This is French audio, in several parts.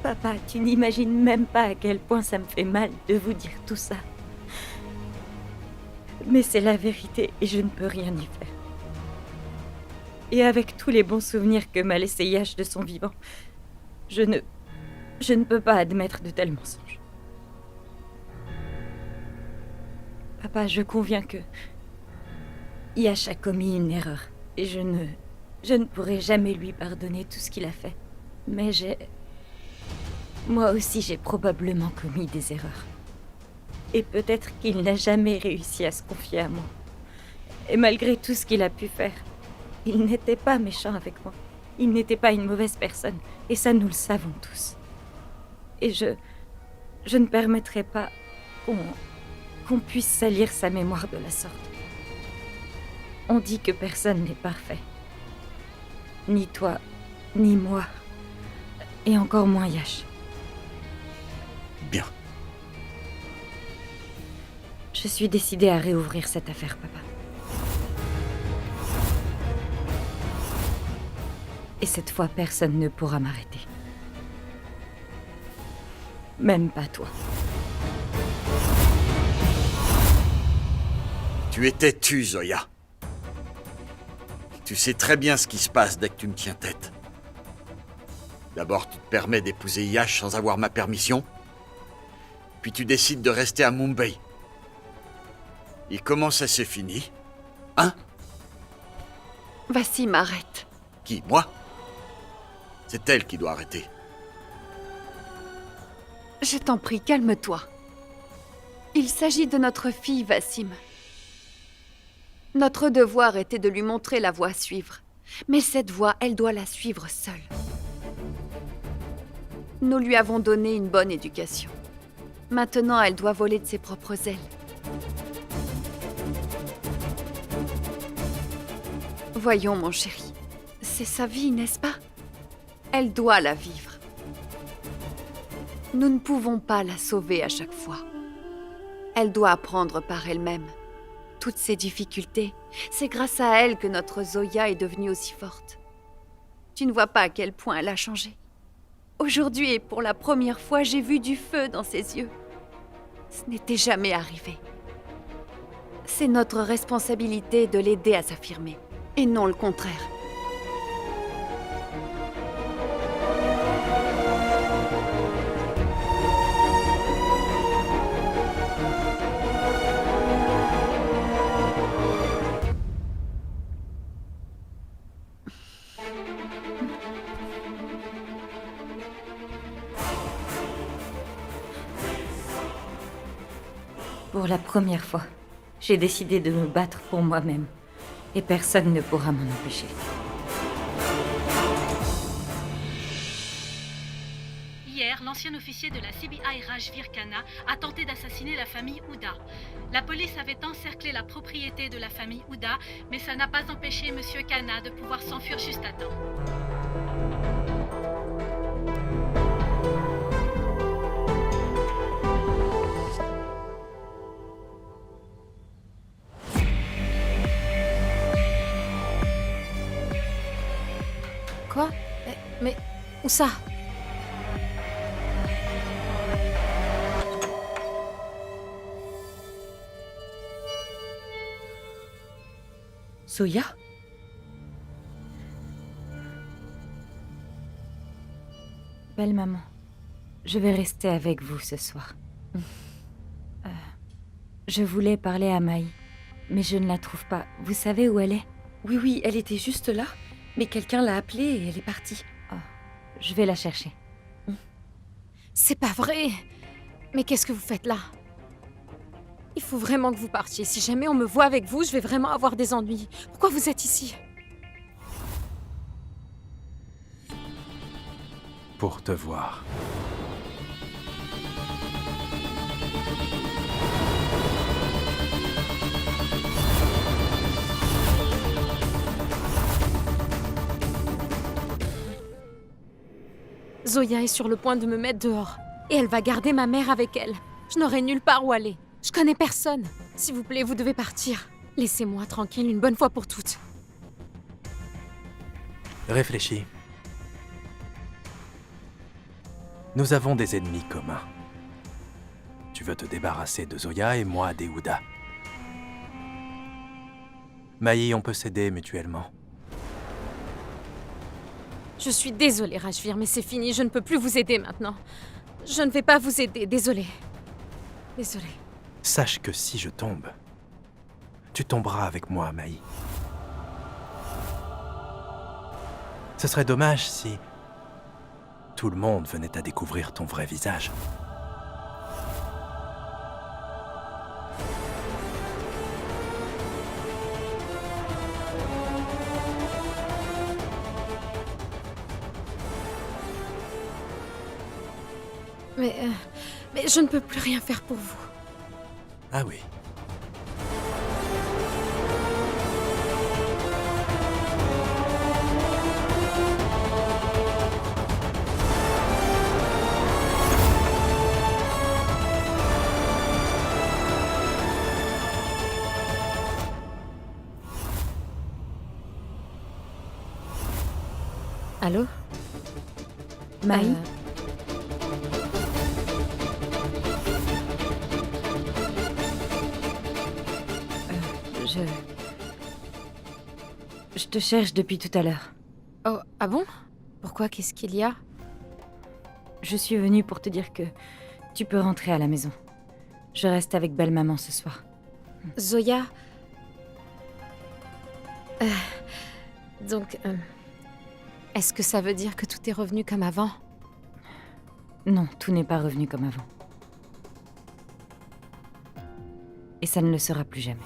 Papa, tu n'imagines même pas à quel point ça me fait mal de vous dire tout ça. Mais c'est la vérité et je ne peux rien y faire. Et avec tous les bons souvenirs que m'a laissé Yash de son vivant, je ne peux pas admettre de tels mensonges. Papa, je conviens que Yash a commis une erreur et je ne pourrai jamais lui pardonner tout ce qu'il a fait. Mais moi aussi, j'ai probablement commis des erreurs. Et peut-être qu'il n'a jamais réussi à se confier à moi. Et malgré tout ce qu'il a pu faire, il n'était pas méchant avec moi. Il n'était pas une mauvaise personne. Et ça, nous le savons tous. Et je ne permettrai pas qu'on puisse salir sa mémoire de la sorte. On dit que personne n'est parfait. Ni toi, ni moi. Et encore moins Yash. Bien. Je suis décidée à réouvrir cette affaire, papa. Et cette fois, personne ne pourra m'arrêter. Même pas toi. Tu es têtue, Zoya. Tu sais très bien ce qui se passe dès que tu me tiens tête. D'abord, tu te permets d'épouser Yash sans avoir ma permission. Puis tu décides de rester à Mumbai. Et comment ça s'est fini? Hein? Vassim, arrête. Qui, moi? C'est elle qui doit arrêter. Je t'en prie, calme-toi. Il s'agit de notre fille, Vassim. Notre devoir était de lui montrer la voie à suivre. Mais cette voie, elle doit la suivre seule. Nous lui avons donné une bonne éducation. Maintenant, elle doit voler de ses propres ailes. Voyons, mon chéri. C'est sa vie, n'est-ce pas? Elle doit la vivre. Nous ne pouvons pas la sauver à chaque fois. Elle doit apprendre par elle-même. Toutes ces difficultés, c'est grâce à elle que notre Zoya est devenue aussi forte. Tu ne vois pas à quel point elle a changé. Aujourd'hui, et pour la première fois, j'ai vu du feu dans ses yeux. Ce n'était jamais arrivé. C'est notre responsabilité de l'aider à s'affirmer, et non le contraire. Pour la première fois, j'ai décidé de me battre pour moi-même. Et personne ne pourra m'en empêcher. Hier, l'ancien officier de la CBI Rajveer Khanna a tenté d'assassiner la famille Houda. La police avait encerclé la propriété de la famille Houda, mais ça n'a pas empêché Monsieur Khanna de pouvoir s'enfuir juste à temps. Quoi? Mais où ça? Zoya? Belle maman, je vais rester avec vous ce soir. Je voulais parler à Maï, mais je ne la trouve pas. Vous savez où elle est? Oui, elle était juste là. Mais quelqu'un l'a appelée et elle est partie. Oh, je vais la chercher. C'est pas vrai! Mais qu'est-ce que vous faites là? Il faut vraiment que vous partiez. Si jamais on me voit avec vous, je vais vraiment avoir des ennuis. Pourquoi vous êtes ici? Pour te voir. Zoya est sur le point de me mettre dehors. Et elle va garder ma mère avec elle. Je n'aurai nulle part où aller. Je connais personne. S'il vous plaît, vous devez partir. Laissez-moi tranquille une bonne fois pour toutes. Réfléchis. Nous avons des ennemis communs. Tu veux te débarrasser de Zoya et moi d'Eouda. Maï, on peut s'aider mutuellement. Je suis désolée, Rajvir, mais c'est fini. Je ne peux plus vous aider maintenant. Je ne vais pas vous aider. Désolée. Désolée. Sache que si je tombe, tu tomberas avec moi, Maï. Ce serait dommage si tout le monde venait à découvrir ton vrai visage. Mais je ne peux plus rien faire pour vous. Ah oui. Allô? Maï, je te cherche depuis tout à l'heure. Oh, ah bon? Pourquoi? Qu'est-ce qu'il y a? Je suis venue pour te dire que tu peux rentrer à la maison. Je reste avec belle-maman ce soir. Zoya... Donc, est-ce que ça veut dire que tout est revenu comme avant? Non, tout n'est pas revenu comme avant. Et ça ne le sera plus jamais.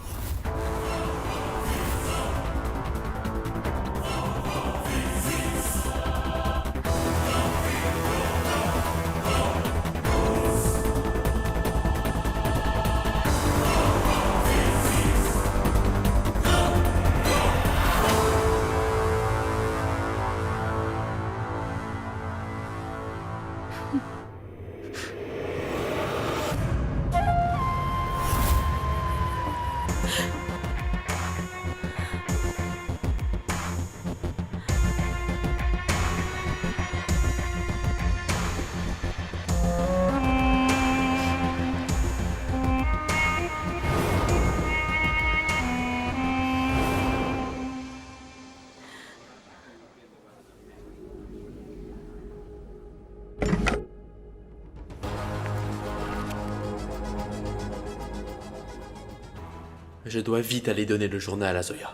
Je dois vite aller donner le journal à Zoya.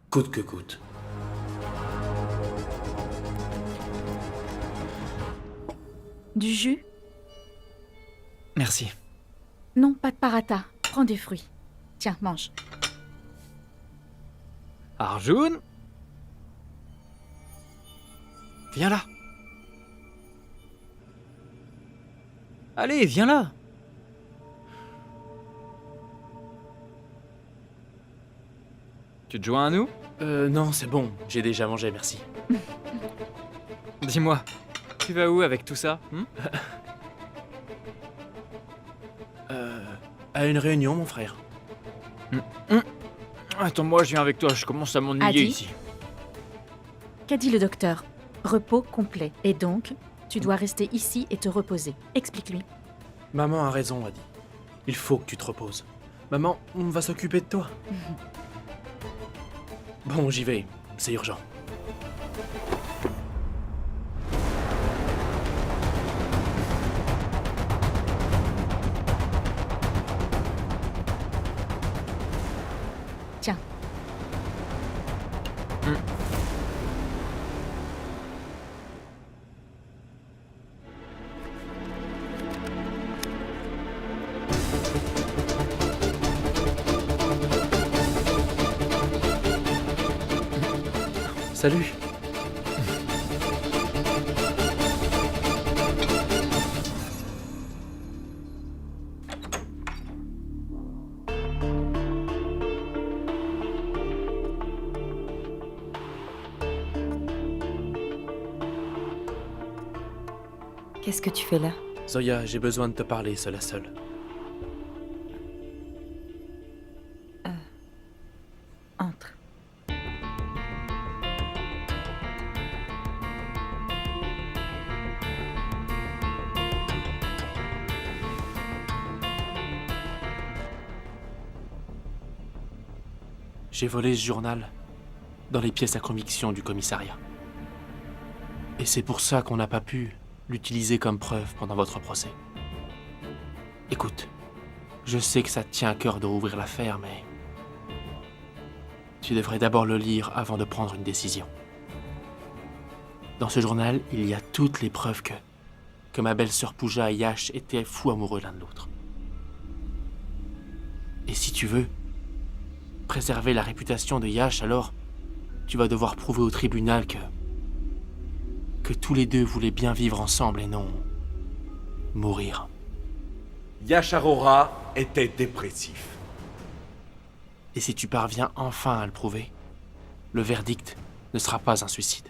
Coûte que coûte. Du jus? Merci. Non, pas de parata. Prends des fruits. Tiens, mange. Arjun? Viens là. Allez, viens là. Tu te joins à nous? Non, c'est bon. J'ai déjà mangé, merci. Dis-moi, tu vas où avec tout ça À une réunion, mon frère. Attends, moi je viens avec toi, je commence à m'ennuyer Adi? ici. Qu'a dit le docteur? Repos complet. Et donc, tu dois rester ici et te reposer. Explique-lui. Maman a raison, Adi. Il faut que tu te reposes. Maman, on va s'occuper de toi. Bon, j'y vais. C'est urgent. Tiens. Salut. Qu'est-ce que tu fais là? Zoya, j'ai besoin de te parler seul à seul. Entre. J'ai volé ce journal dans les pièces à conviction du commissariat. Et c'est pour ça qu'on n'a pas pu l'utiliser comme preuve pendant votre procès. Écoute, je sais que ça te tient à cœur de rouvrir l'affaire, mais tu devrais d'abord le lire avant de prendre une décision. Dans ce journal, il y a toutes les preuves que ma belle-sœur Pooja et Yash étaient fous amoureux l'un de l'autre. Et si tu veux préserver la réputation de Yash, alors tu vas devoir prouver au tribunal que tous les deux voulaient bien vivre ensemble et non mourir. Yash Arora était dépressif. Et si tu parviens enfin à le prouver, le verdict ne sera pas un suicide.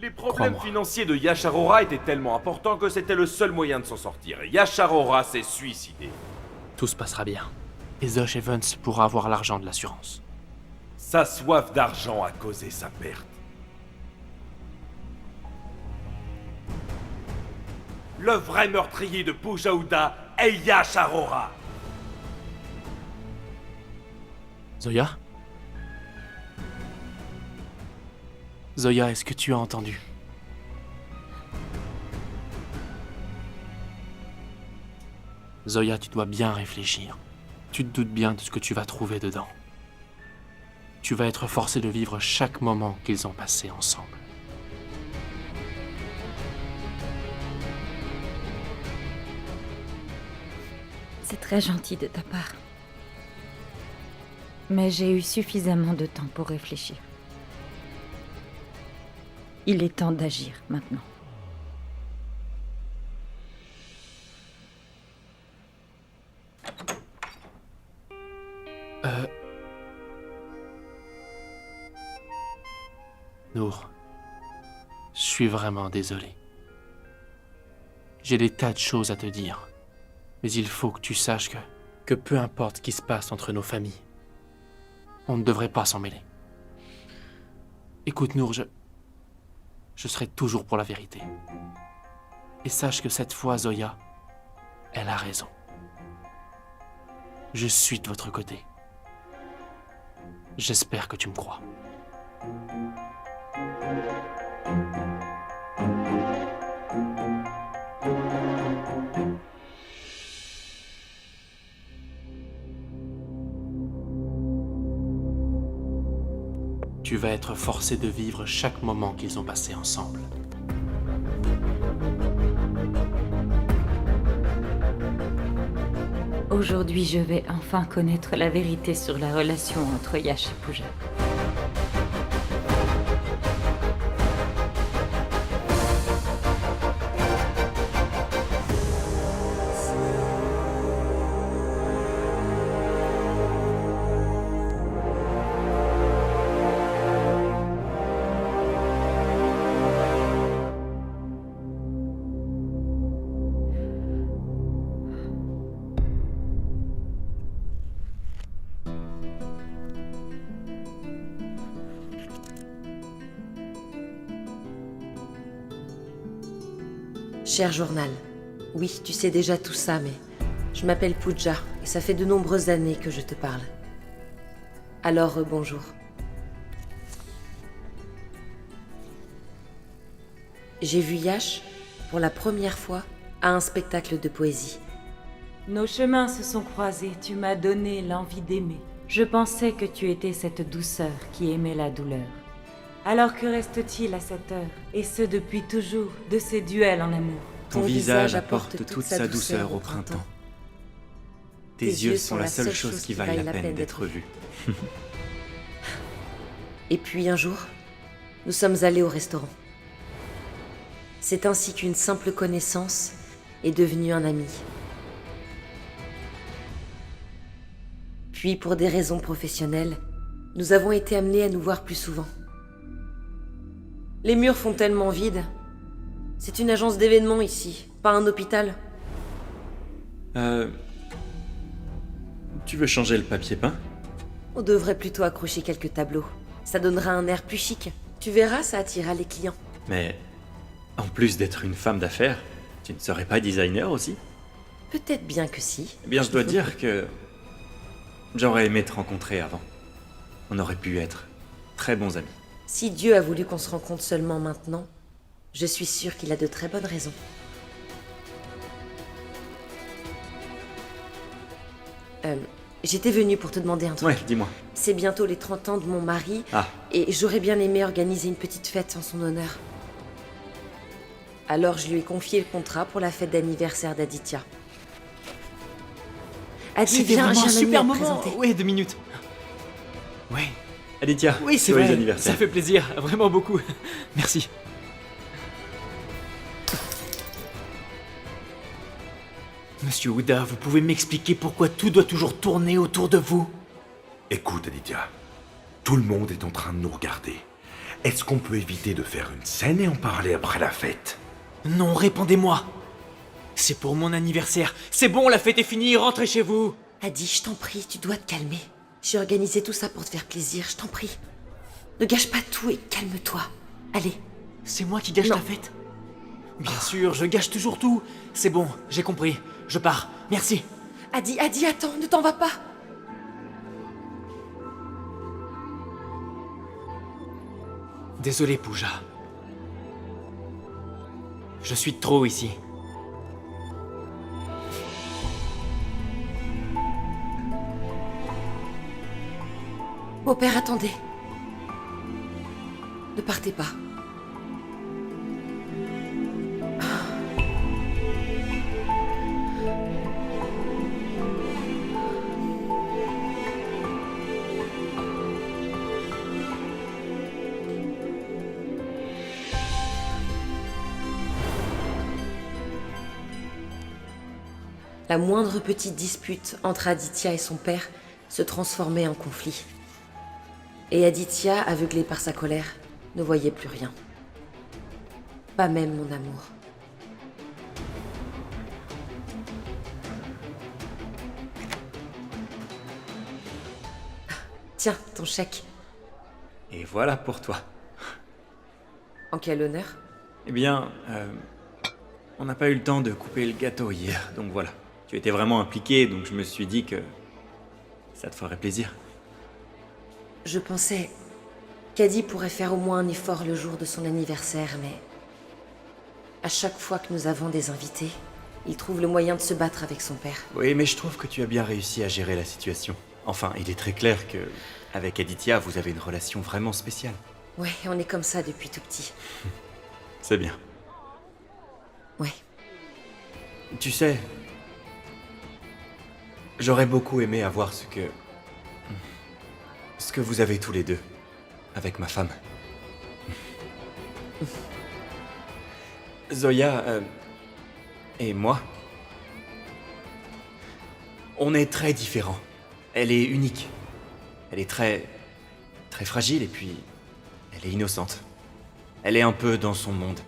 Les problèmes Crois-moi. financiers de Yash Arora étaient tellement importants que c'était le seul moyen de s'en sortir. Yash Arora s'est suicidé. Tout se passera bien. Et Zosh Evans pourra avoir l'argent de l'assurance. Sa soif d'argent a causé sa perte. Le vrai meurtrier de Pooja Hooda est Yash Arora. Zoya? Zoya, est-ce que tu as entendu? Zoya, tu dois bien réfléchir. Tu te doutes bien de ce que tu vas trouver dedans. Tu vas être forcé de vivre chaque moment qu'ils ont passé ensemble. C'est très gentil de ta part. Mais j'ai eu suffisamment de temps pour réfléchir. Il est temps d'agir maintenant. Nour, je suis vraiment désolé. J'ai des tas de choses à te dire, mais il faut que tu saches que peu importe ce qui se passe entre nos familles, on ne devrait pas s'en mêler. Écoute Nour, je serai toujours pour la vérité. Et sache que cette fois, Zoya, elle a raison. Je suis de votre côté. J'espère que tu me crois. Tu vas être forcé de vivre chaque moment qu'ils ont passé ensemble. Aujourd'hui, je vais enfin connaître la vérité sur la relation entre Yash et Pooja. Cher journal, oui, tu sais déjà tout ça, mais je m'appelle Pooja et ça fait de nombreuses années que je te parle. Alors, bonjour. J'ai vu Yash pour la première fois à un spectacle de poésie. Nos chemins se sont croisés, tu m'as donné l'envie d'aimer. Je pensais que tu étais cette douceur qui aimait la douleur. Alors que reste-t-il à cette heure, et ce depuis toujours, de ces duels en amour? Ton visage apporte toute sa douceur au printemps. Tes yeux sont la seule chose qui vaille la peine d'être vue. Et puis un jour, nous sommes allés au restaurant. C'est ainsi qu'une simple connaissance est devenue un ami. Puis pour des raisons professionnelles, nous avons été amenés à nous voir plus souvent. Les murs font tellement vide. C'est une agence d'événements ici, pas un hôpital. Tu veux changer le papier peint? On devrait plutôt accrocher quelques tableaux. Ça donnera un air plus chic. Tu verras, ça attirera les clients. Mais en plus d'être une femme d'affaires, tu ne serais pas designer aussi? Peut-être bien que si. Eh bien, je dois dire que j'aurais aimé te rencontrer avant. On aurait pu être très bons amis. Si Dieu a voulu qu'on se rencontre seulement maintenant, je suis sûre qu'il a de très bonnes raisons. J'étais venue pour te demander un truc. Ouais, dis-moi. C'est bientôt les 30 ans de mon mari, Ah. et j'aurais bien aimé organiser une petite fête en son honneur. Alors je lui ai confié le contrat pour la fête d'anniversaire d'Aditya. Adi, C'était viens, vraiment un j'ai un ami super à te moment. présenter. Ouais, 2 minutes. Ouais. Aditya, Oui, c'est joyeux vrai. anniversaire. Ça fait plaisir, vraiment beaucoup. Merci. Monsieur Ouda, vous pouvez m'expliquer pourquoi tout doit toujours tourner autour de vous? Écoute, Aditya, tout le monde est en train de nous regarder. Est-ce qu'on peut éviter de faire une scène et en parler après la fête? Non, répondez-moi. C'est pour mon anniversaire. C'est bon, la fête est finie, rentrez chez vous. Adi, je t'en prie, tu dois te calmer. J'ai organisé tout ça pour te faire plaisir, je t'en prie. Ne gâche pas tout et calme-toi. Allez. C'est moi qui gâche Non. la fête? Bien sûr, je gâche toujours tout. C'est bon, j'ai compris. Je pars. Merci. Adi, attends, ne t'en vas pas. Désolé, Pooja. Je suis de trop ici. Beau-père, attendez. Ne partez pas. La moindre petite dispute entre Aditya et son père se transformait en conflit. Et Aditya, aveuglé par sa colère, ne voyait plus rien. Pas même mon amour. Tiens, ton chèque. Et voilà pour toi. En quel honneur? Eh bien, on n'a pas eu le temps de couper le gâteau hier, donc voilà. Tu étais vraiment impliqué, donc je me suis dit que ça te ferait plaisir. Je pensais qu'Adi pourrait faire au moins un effort le jour de son anniversaire, mais à chaque fois que nous avons des invités, il trouve le moyen de se battre avec son père. Oui, mais je trouve que tu as bien réussi à gérer la situation. Enfin, il est très clair que, avec Aditya, vous avez une relation vraiment spéciale. Ouais, on est comme ça depuis tout petit. C'est bien. Ouais. Tu sais, j'aurais beaucoup aimé avoir ce que vous avez tous les deux, avec ma femme. Zoya et moi, on est très différents. Elle est unique. Elle est très fragile et puis elle est innocente. Elle est un peu dans son monde.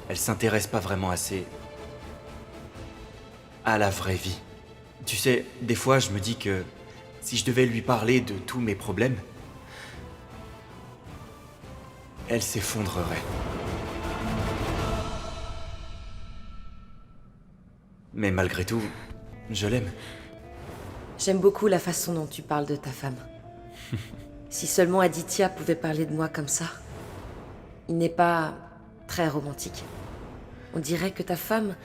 Elle s'intéresse pas vraiment assez à la vraie vie. Tu sais, des fois je me dis que si je devais lui parler de tous mes problèmes, elle s'effondrerait. Mais malgré tout, je l'aime. J'aime beaucoup la façon dont tu parles de ta femme. Si seulement Aditya pouvait parler de moi comme ça. Il n'est pas très romantique. On dirait que ta femme,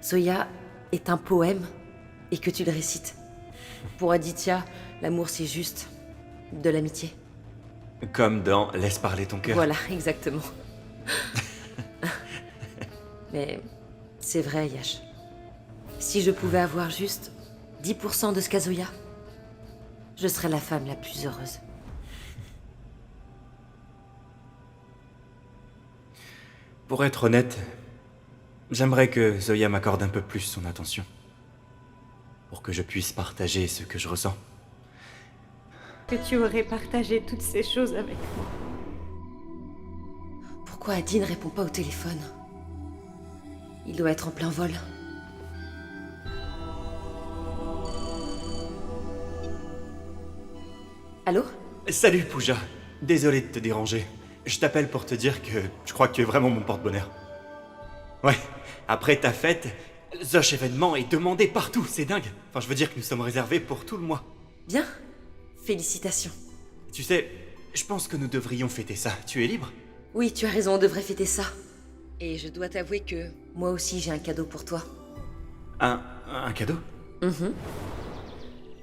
Zoya, est un poème et que tu le récites. Pour Aditya, l'amour c'est juste de l'amitié. Comme dans Laisse parler ton cœur. Voilà, exactement. Mais c'est vrai, Yash. Si je pouvais avoir juste 10% de ce qu'a Zoya, je serais la femme la plus heureuse. Pour être honnête, j'aimerais que Zoya m'accorde un peu plus son attention. Pour que je puisse partager ce que je ressens. Que tu aurais partagé toutes ces choses avec moi. Pourquoi Adi ne répond pas au téléphone? Il doit être en plein vol. Allô? Salut Pooja, désolé de te déranger. Je t'appelle pour te dire que je crois que tu es vraiment mon porte-bonheur. Ouais, après ta fête, Zosh événement est demandé partout, c'est dingue. Enfin, je veux dire que nous sommes réservés pour tout le mois. Bien. Félicitations. Tu sais, je pense que nous devrions fêter ça. Tu es libre? Oui, tu as raison, on devrait fêter ça. Et je dois t'avouer que moi aussi j'ai un cadeau pour toi. Un cadeau?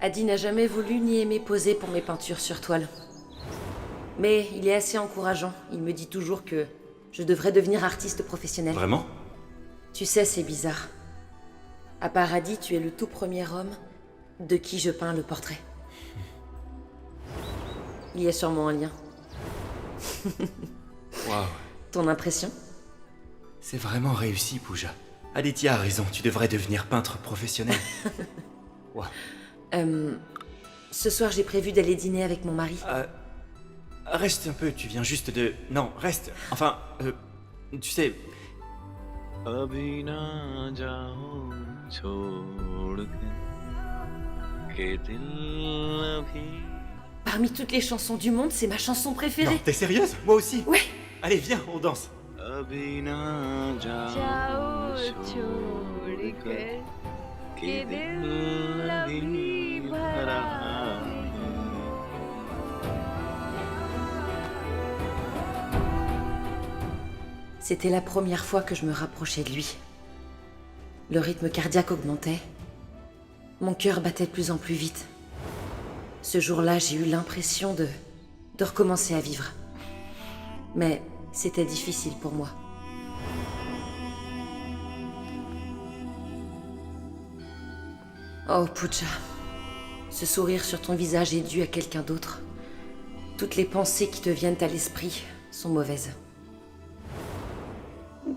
Adi n'a jamais voulu ni aimé poser pour mes peintures sur toile. Mais il est assez encourageant. Il me dit toujours que je devrais devenir artiste professionnel. Vraiment? Tu sais, c'est bizarre. À part Adi, tu es le tout premier homme de qui je peins le portrait. Il y a sûrement un lien. Waouh. Ton impression? C'est vraiment réussi, Pooja. Aditya a raison, tu devrais devenir peintre professionnel. Waouh. Ce soir, j'ai prévu d'aller dîner avec mon mari. Reste un peu, tu viens juste de... Non, reste. Enfin, tu sais... Parmi toutes les chansons du monde, c'est ma chanson préférée. Non, t'es sérieuse? Moi aussi. Ouais. Allez, viens, on danse. C'était la première fois que je me rapprochais de lui. Le rythme cardiaque augmentait. Mon cœur battait de plus en plus vite. Ce jour-là, j'ai eu l'impression de recommencer à vivre. Mais c'était difficile pour moi. Oh, Pooja. Ce sourire sur ton visage est dû à quelqu'un d'autre. Toutes les pensées qui te viennent à l'esprit sont mauvaises.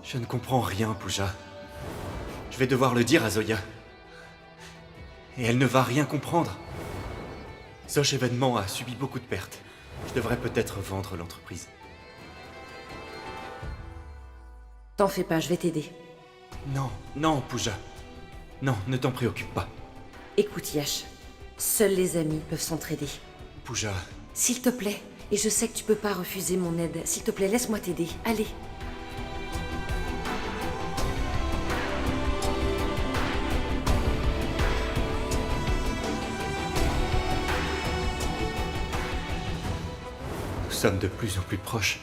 Je ne comprends rien, Pooja. Je vais devoir le dire à Zoya. Et elle ne va rien comprendre. Zosh événement a subi beaucoup de pertes. Je devrais peut-être vendre l'entreprise. T'en fais pas, je vais t'aider. Non, non, Pooja. Non, ne t'en préoccupe pas. Écoute, Yash. Seuls les amis peuvent s'entraider. Pooja... S'il te plaît, et je sais que tu peux pas refuser mon aide, s'il te plaît, laisse-moi t'aider. Allez. Nous sommes de plus en plus proches.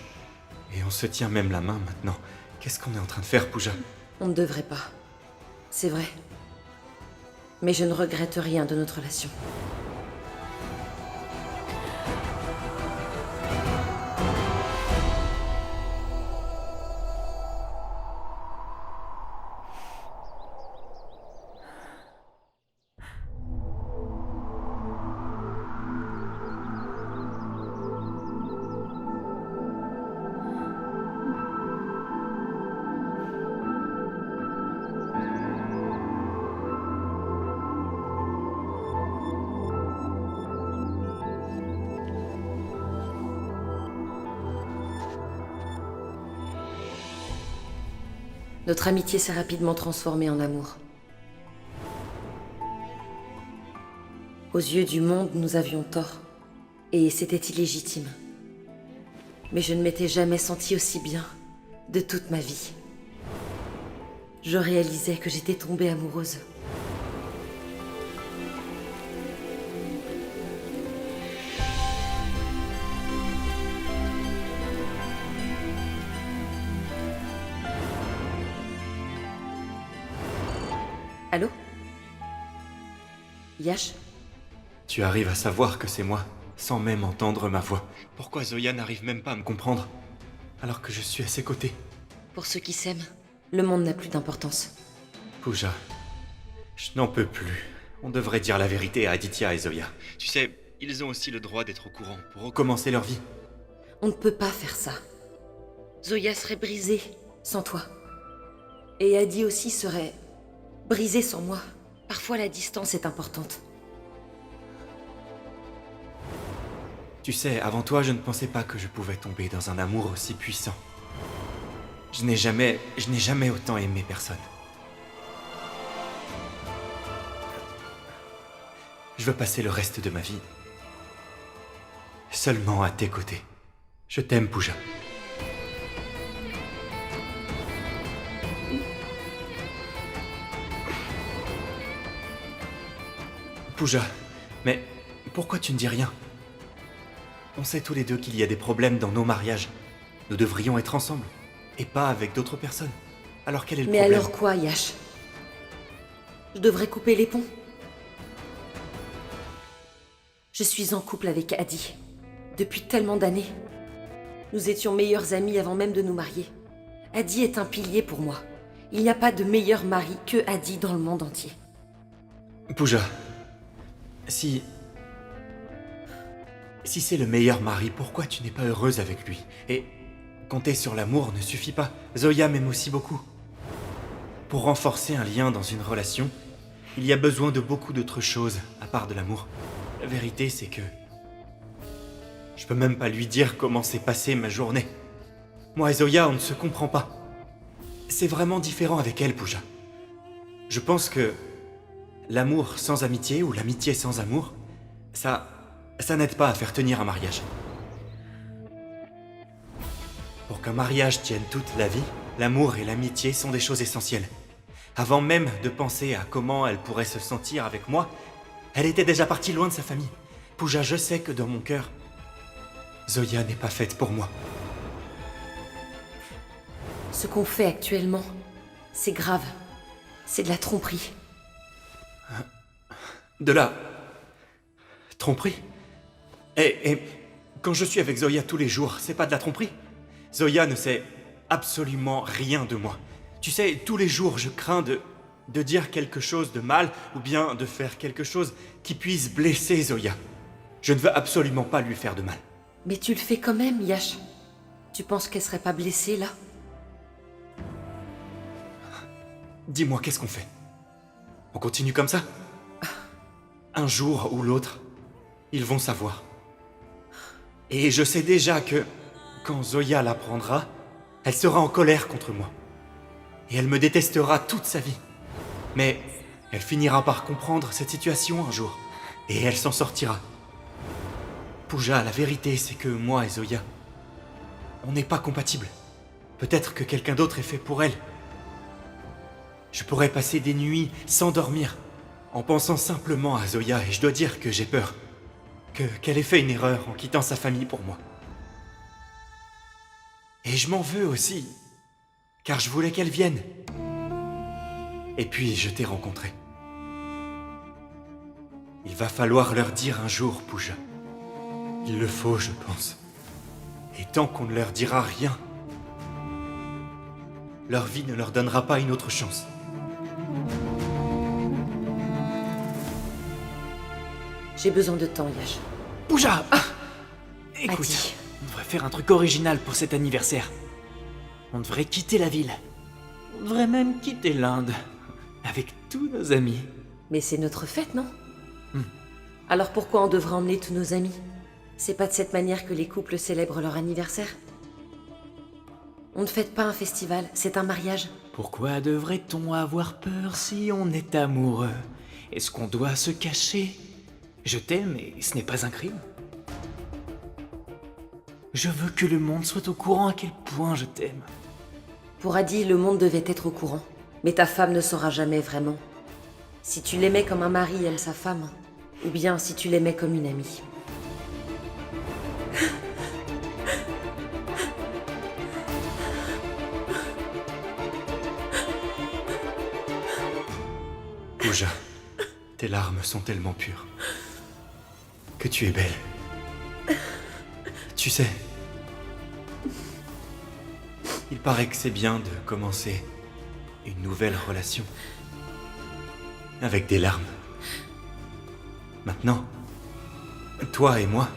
Et on se tient même la main maintenant. Qu'est-ce qu'on est en train de faire, Pooja? On ne devrait pas. C'est vrai. Mais je ne regrette rien de notre relation. Notre amitié s'est rapidement transformée en amour. Aux yeux du monde, nous avions tort. Et c'était illégitime. Mais je ne m'étais jamais sentie aussi bien de toute ma vie. Je réalisais que j'étais tombée amoureuse. Allô? Yash? Tu arrives à savoir que c'est moi, sans même entendre ma voix. Pourquoi Zoya n'arrive même pas à me comprendre, alors que je suis à ses côtés? Pour ceux qui s'aiment, le monde n'a plus d'importance. Pooja, je n'en peux plus. On devrait dire la vérité à Aditya et Zoya. Tu sais, ils ont aussi le droit d'être au courant pour recommencer leur vie. On ne peut pas faire ça. Zoya serait brisée sans toi. Et Adi aussi serait brisée sans moi. Parfois la distance est importante. Tu sais, avant toi, je ne pensais pas que je pouvais tomber dans un amour aussi puissant. Je n'ai jamais autant aimé personne. Je veux passer le reste de ma vie seulement à tes côtés. Je t'aime, Pooja. Pooja, mais pourquoi tu ne dis rien? On sait tous les deux qu'il y a des problèmes dans nos mariages. Nous devrions être ensemble, et pas avec d'autres personnes. Alors quel est le Mais problème? alors quoi, Yash? Je devrais couper les ponts? Je suis en couple avec Adi. Depuis tellement d'années. Nous étions meilleurs amis avant même de nous marier. Adi est un pilier pour moi. Il n'y a pas de meilleur mari que Adi dans le monde entier. Pooja, si c'est le meilleur mari, pourquoi tu n'es pas heureuse avec lui? Et compter sur l'amour ne suffit pas. Zoya m'aime aussi beaucoup. Pour renforcer un lien dans une relation, il y a besoin de beaucoup d'autres choses à part de l'amour. La vérité, c'est que je peux même pas lui dire comment s'est passée ma journée. Moi et Zoya, on ne se comprend pas. C'est vraiment différent avec elle, Pooja. Je pense que l'amour sans amitié ou l'amitié sans amour, ça n'aide pas à faire tenir un mariage. Pour qu'un mariage tienne toute la vie, l'amour et l'amitié sont des choses essentielles. Avant même de penser à comment elle pourrait se sentir avec moi, elle était déjà partie loin de sa famille. Pooja, je sais que dans mon cœur, Zoya n'est pas faite pour moi. Ce qu'on fait actuellement, c'est grave. C'est de la tromperie. De la tromperie? Et quand je suis avec Zoya tous les jours, c'est pas de la tromperie? Zoya ne sait absolument rien de moi. Tu sais, tous les jours, je crains de dire quelque chose de mal ou bien de faire quelque chose qui puisse blesser Zoya. Je ne veux absolument pas lui faire de mal. Mais tu le fais quand même, Yash. Tu penses qu'elle serait pas blessée, là? Dis-moi, qu'est-ce qu'on fait? On continue comme ça? Un jour ou l'autre, ils vont savoir. Et je sais déjà que, quand Zoya l'apprendra, elle sera en colère contre moi. Et elle me détestera toute sa vie. Mais elle finira par comprendre cette situation un jour. Et elle s'en sortira. Pooja, la vérité, c'est que moi et Zoya, on n'est pas compatibles. Peut-être que quelqu'un d'autre est fait pour elle. Je pourrais passer des nuits sans dormir, en pensant simplement à Zoya, et je dois dire que j'ai peur. Qu'elle ait fait une erreur en quittant sa famille pour moi. Et je m'en veux aussi, car je voulais qu'elle vienne. Et puis je t'ai rencontré. Il va falloir leur dire un jour, Pooja. Il le faut, je pense. Et tant qu'on ne leur dira rien, leur vie ne leur donnera pas une autre chance. J'ai besoin de temps, Yash. Pooja! Écoute, Adi. on devrait faire un truc original pour cet anniversaire. On devrait quitter la ville. On devrait même quitter l'Inde. Avec tous nos amis. Mais c'est notre fête, non? Alors pourquoi on devrait emmener tous nos amis? C'est pas de cette manière que les couples célèbrent leur anniversaire? On ne fête pas un festival, c'est un mariage. Pourquoi devrait-on avoir peur si on est amoureux? Est-ce qu'on doit se cacher? Je t'aime et ce n'est pas un crime. Je veux que le monde soit au courant à quel point je t'aime. Pour Adi, le monde devait être au courant. Mais ta femme ne saura jamais vraiment. Si tu l'aimais comme un mari aime sa femme, ou bien si tu l'aimais comme une amie. Pooja, tes larmes sont tellement pures. Que tu es belle. Tu sais, il paraît que c'est bien de commencer une nouvelle relation avec des larmes. Maintenant, toi et moi,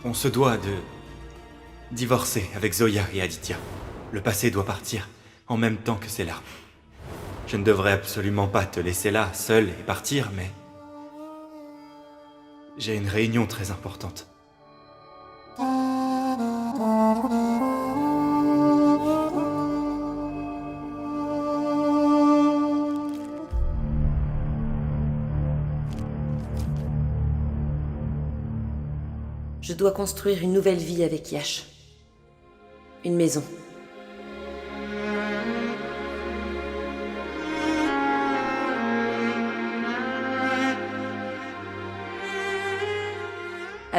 on se doit de divorcer avec Zoya et Aditya. Le passé doit partir en même temps que ces larmes. Je ne devrais absolument pas te laisser là, seul et partir, mais j'ai une réunion très importante. Je dois construire une nouvelle vie avec Yash. Une maison.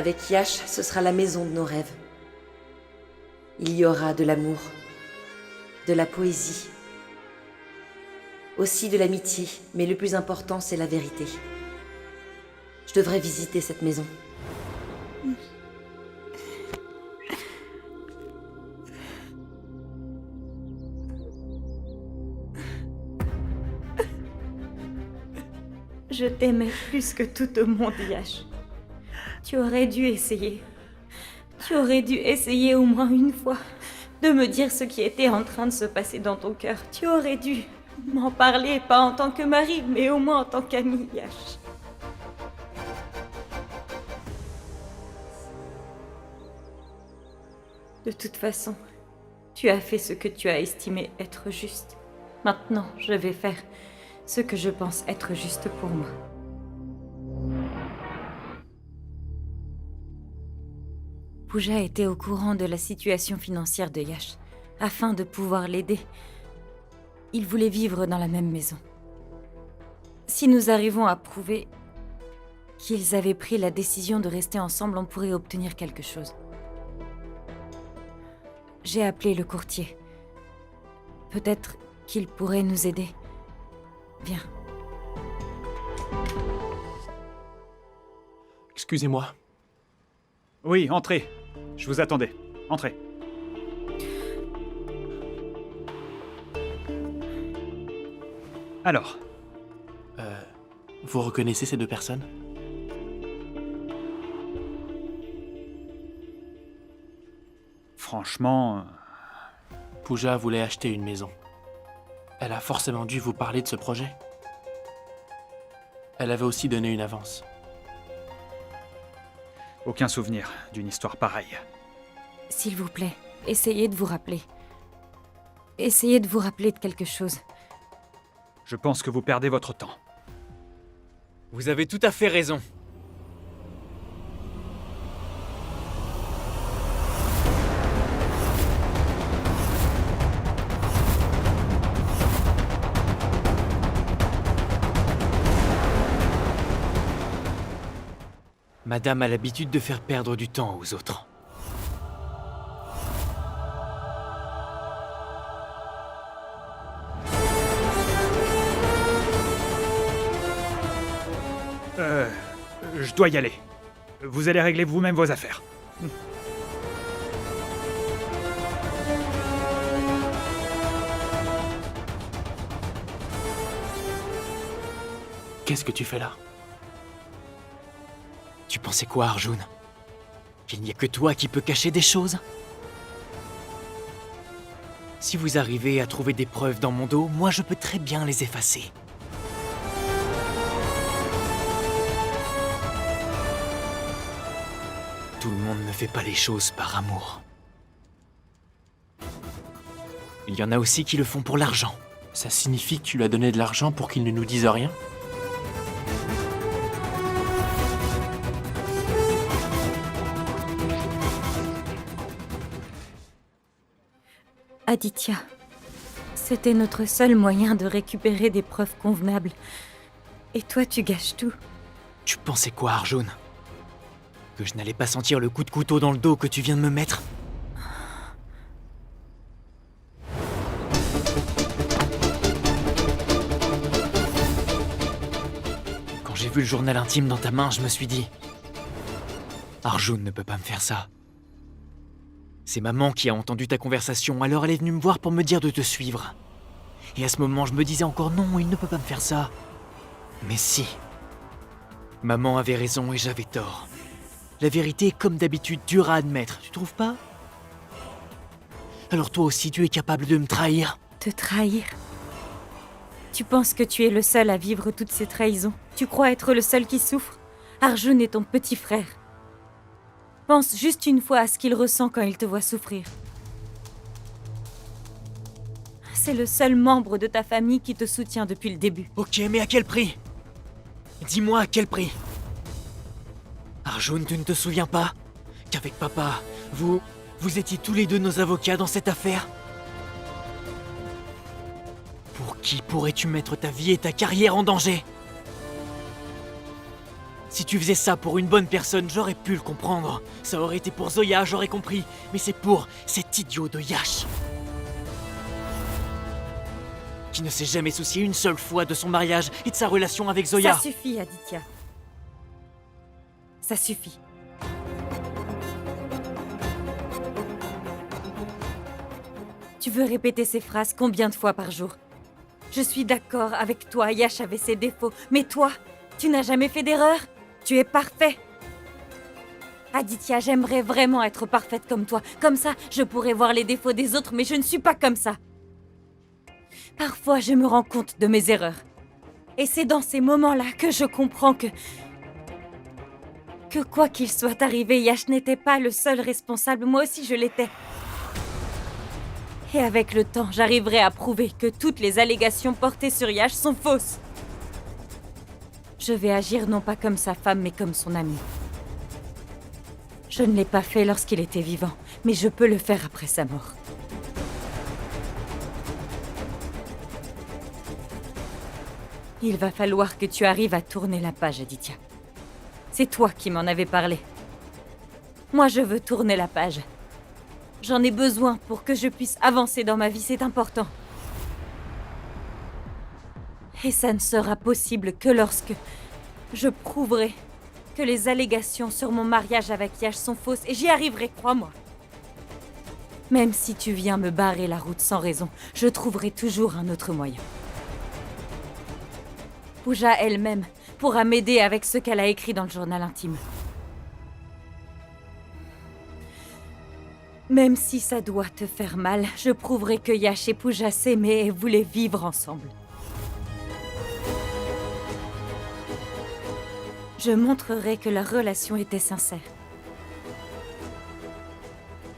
Avec Yash, ce sera la maison de nos rêves. Il y aura de l'amour, de la poésie, aussi de l'amitié, mais le plus important, c'est la vérité. Je devrais visiter cette maison. Je t'aimais plus que tout au monde, Yash. Tu aurais dû essayer. Tu aurais dû essayer au moins une fois de me dire ce qui était en train de se passer dans ton cœur. Tu aurais dû m'en parler, pas en tant que mari, mais au moins en tant qu'ami, Yash. De toute façon, tu as fait ce que tu as estimé être juste. Maintenant, je vais faire ce que je pense être juste pour moi. Pooja était au courant de la situation financière de Yash. Afin de pouvoir l'aider, il voulait vivre dans la même maison. Si nous arrivons à prouver qu'ils avaient pris la décision de rester ensemble, on pourrait obtenir quelque chose. J'ai appelé le courtier. Peut-être qu'il pourrait nous aider. Viens. Excusez-moi. Oui, entrez. Je vous attendais. Entrez. Alors, Vous reconnaissez ces deux personnes? franchement... Pooja voulait acheter une maison. Elle a forcément dû vous parler de ce projet. Elle avait aussi donné une avance. aucun souvenir d'une histoire pareille. S'il vous plaît, essayez de vous rappeler. Essayez de vous rappeler de quelque chose. Je pense que vous perdez votre temps. Vous avez tout à fait raison. Madame a l'habitude de faire perdre du temps aux autres. Je dois y aller. Vous allez régler vous-même vos affaires. Qu'est-ce que tu fais là? Tu pensais quoi, Arjun? Qu'il n'y a que toi qui peux cacher des choses? Si vous arrivez à trouver des preuves dans mon dos, moi je peux très bien les effacer. Tout le monde ne fait pas les choses par amour. Il y en a aussi qui le font pour l'argent. Ça signifie que tu lui as donné de l'argent pour qu'il ne nous dise rien? Aditya, c'était notre seul moyen de récupérer des preuves convenables. Et toi, tu gâches tout. Tu pensais quoi, Arjun? Que je n'allais pas sentir le coup de couteau dans le dos que tu viens de me mettre? Quand j'ai vu le journal intime dans ta main, je me suis dit... Arjun ne peut pas me faire ça. C'est maman qui a entendu ta conversation, alors elle est venue me voir pour me dire de te suivre. Et à ce moment, je me disais encore non, il ne peut pas me faire ça. Mais si. Maman avait raison et j'avais tort. La vérité est comme d'habitude dure à admettre, tu trouves pas? Alors toi aussi, tu es capable de me trahir? Te trahir? Tu penses que tu es le seul à vivre toutes ces trahisons? Tu crois être le seul qui souffre? Arjun est ton petit frère. Pense juste une fois à ce qu'il ressent quand il te voit souffrir. C'est le seul membre de ta famille qui te soutient depuis le début. Ok, mais à quel prix? Dis-moi à quel prix? Arjun, tu ne te souviens pas qu'avec papa, vous étiez tous les deux nos avocats dans cette affaire? Pour qui pourrais-tu mettre ta vie et ta carrière en danger? Si tu faisais ça pour une bonne personne, j'aurais pu le comprendre. Ça aurait été pour Zoya, j'aurais compris. Mais c'est pour cet idiot de Yash. Qui ne s'est jamais soucié une seule fois de son mariage et de sa relation avec Zoya. Ça suffit, Aditya. Ça suffit. Tu veux répéter ces phrases combien de fois par jour? Je suis d'accord avec toi, Yash avait ses défauts, mais toi, tu n'as jamais fait d'erreur. Tu es parfait. Aditya, j'aimerais vraiment être parfaite comme toi. Comme ça, je pourrais voir les défauts des autres, mais je ne suis pas comme ça. Parfois, je me rends compte de mes erreurs. Et c'est dans ces moments-là que je comprends que quoi qu'il soit arrivé, Yash n'était pas le seul responsable. Moi aussi, je l'étais. Et avec le temps, j'arriverai à prouver que toutes les allégations portées sur Yash sont fausses. Je vais agir non pas comme sa femme, mais comme son amie. Je ne l'ai pas fait lorsqu'il était vivant, mais je peux le faire après sa mort. Il va falloir que tu arrives à tourner la page, Aditya. C'est toi qui m'en avais parlé. Moi, je veux tourner la page. J'en ai besoin pour que je puisse avancer dans ma vie, c'est important. Et ça ne sera possible que lorsque je prouverai que les allégations sur mon mariage avec Yash sont fausses, et j'y arriverai, crois-moi. Même si tu viens me barrer la route sans raison, je trouverai toujours un autre moyen. Pooja elle-même pourra m'aider avec ce qu'elle a écrit dans le journal intime. Même si ça doit te faire mal, je prouverai que Yash et Pooja s'aimaient et voulaient vivre ensemble. Je montrerai que leur relation était sincère.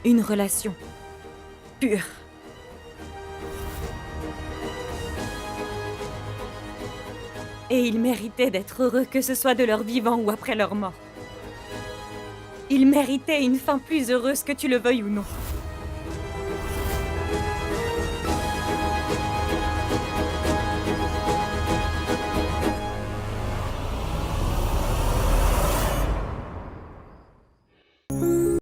Une relation pure. Et ils méritaient d'être heureux, que ce soit de leur vivant ou après leur mort. Ils méritaient une fin plus heureuse, que tu le veuilles ou non.